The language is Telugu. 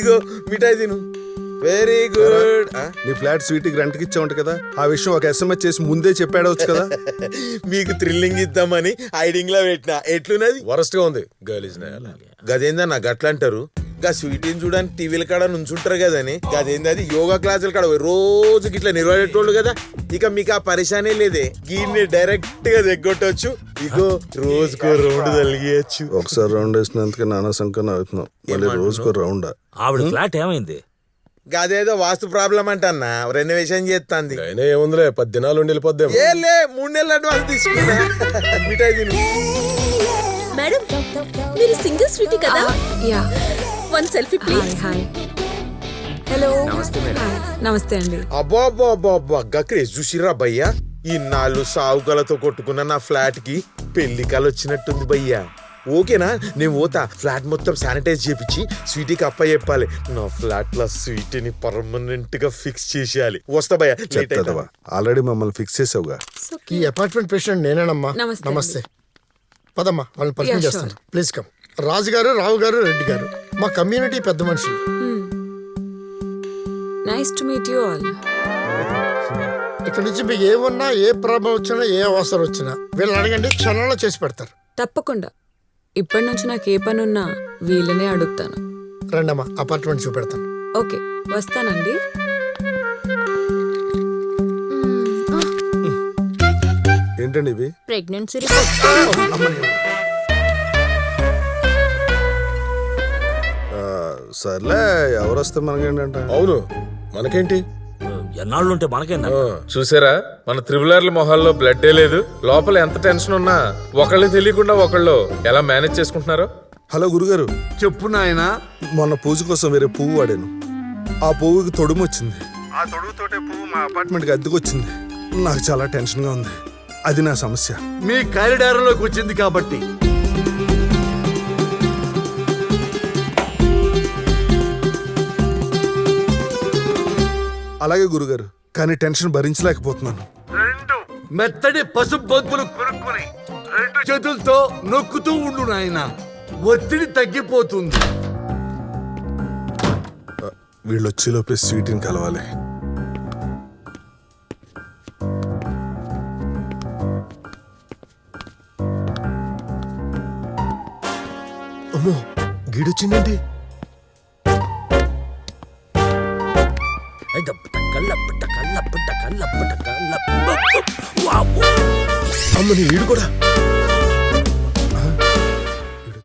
ఇగో మిఠాయి తిను. Very good. నీ ఫ్లాట్ స్వీట్కి రెంట్కి ఇచ్చావుంట కదా, ఆ విషయం ఒక ఎస్ఎంఎస్ చేసి ముందే చెప్పాడవచ్చు కదా. మీకు థ్రిల్లింగ్ ఇద్దామని హైడింగ్ లో పెట్టినా. ఎట్లున్నది? వరస్ట్ గా ఉంది. గర్ల్ ఇస్ గదేందన్నా గట్ల అంటారు? గా స్వీటీని చూడడానికి టీవీల కాడ నుంచుంటారు కదని. గదేంది అది యోగా క్లాసుల కాడ రోజుకి ఇట్లా నిర్వహించేటోళ్ళు కదా. ఇక మీకు ఆ పరిశానే లేదే. గీన్ని డైరెక్ట్ గా దగ్గొట్టవచ్చు. ఇగో రోజుకో రౌండ్ తలిగేయచ్చు. ఒకసారి రౌండ్ వేసినందుకే నానా సంకన అవుతున్నాం, మళ్ళీ రోజుకో రౌండ్. ఆవిడ ఫ్లాట్ ఏమైంది? గదేదో వాస్తు ప్రాబ్లం అంటన్నా, రెనోవేషన్ చేస్తాంది. అయినా ఏముందిలే, 10 దినాలు ఉండి వెళ్ళిపోద్దాం. ఏ లే 3 నెలలు అడ్వాన్స్ తీసుకున్నా. మిఠాయి తిను. మేడం మీరు సింగిల్ స్వీటీ కదా? Yeah. One selfie please. Hi. Hello. నమస్తే అండి. అబ్బా అబ్బా అబ్బా అబ్బా గక్రేజ్ చూసిర్రా భయ్యా. ఈ 4 సావుకలతో కొట్టుకున్న నా ఫ్లాట్ కి పెళ్లి కాలు వచ్చినట్టుంది భయ్యా. ఓకేనా? నేను పోతా. ఫ్లాట్ మొత్తం శానిటైజ్ చేపించి స్వీటీకి అప్ప చెప్పాలి. నా ఫ్లాట్ లో స్వీటీని పర్మనెంట్ గా ఫిక్స్ చేసేయాలి. వస్తా భయ్యా. ఆల్రెడీ మమ్మల్ని ఫిక్స్ చేసావుగా. ఈ అపార్ట్మెంట్ పేషెంట్ నేనేనమ్మా. నమస్తే. నమస్తే. పదమ్మా, వాళ్ళని పరిచయం Yeah, చేస్తాను. Please come. రాజు గారు, రావు గారు, రెడ్డి గారు మా కమ్యూనిటీ పెద్ద మనుషులు. Nice to meet you all. ఇక్కడ నుంచి మీకు ఏమన్నా, ఏ ప్రాబ్లం వచ్చినా, ఏ అవసరం వచ్చినా వీళ్ళని అడగండి, క్షణంలో చేసి పెడతారు. తప్పకుండా. ఇప్పటి నుంచి నాకు ఏ పని ఉన్నా వీళ్ళనే అడుగుతాను. రండమ్మా, అపార్ట్మెంట్ చూపెడతాను. ఓకే, వస్తానండి. ఏంటండి ఇవి? ప్రెగ్నెన్సీ సర్లే, ఎవరు వస్తే మనకేంటంట. అవును, మనకేంటి? ఎన్నాళ్ళుంటే మనకేందా? చూసారా, మన త్రిబులర్ల మొహాల్లో బ్లడ్డే లేదు. లోపల ఎంత టెన్షన్ ఉన్నా ఒకళ్ళు తెలియకుండా ఒకళ్ళు ఎలా మేనేజ్ చేసుకుంటున్నారో. హలో గురుగారు. చెప్పు నాయనా. మొన్న పూజ కోసం వేరే పువ్వు వాడాను. ఆ పువ్వుకి తొడుము వచ్చింది. ఆ తొడుగుతోటే పువ్వు మా అపార్ట్మెంట్కి అద్దెకు వచ్చింది. నాకు చాలా టెన్షన్గా ఉంది. అది నా సమస్య. మీ కారిడార్లోకి వచ్చింది కాబట్టి అలాగే గురుగారు, కానీ టెన్షన్ భరించలేకపోతున్నాను. 2 మెత్తడి పసుపు బంతులు కొనుక్కొని 2 చేతులతో నొక్కుతూ ఉండు నాయనా, ఒత్తిడి తగ్గిపోతుంది. వీళ్ళొచ్చేలోపే స్వీట్ని కలవాలి. అమ్మో, గీడొచ్చిందేంటి? అమ్మని ఈడు కూడా.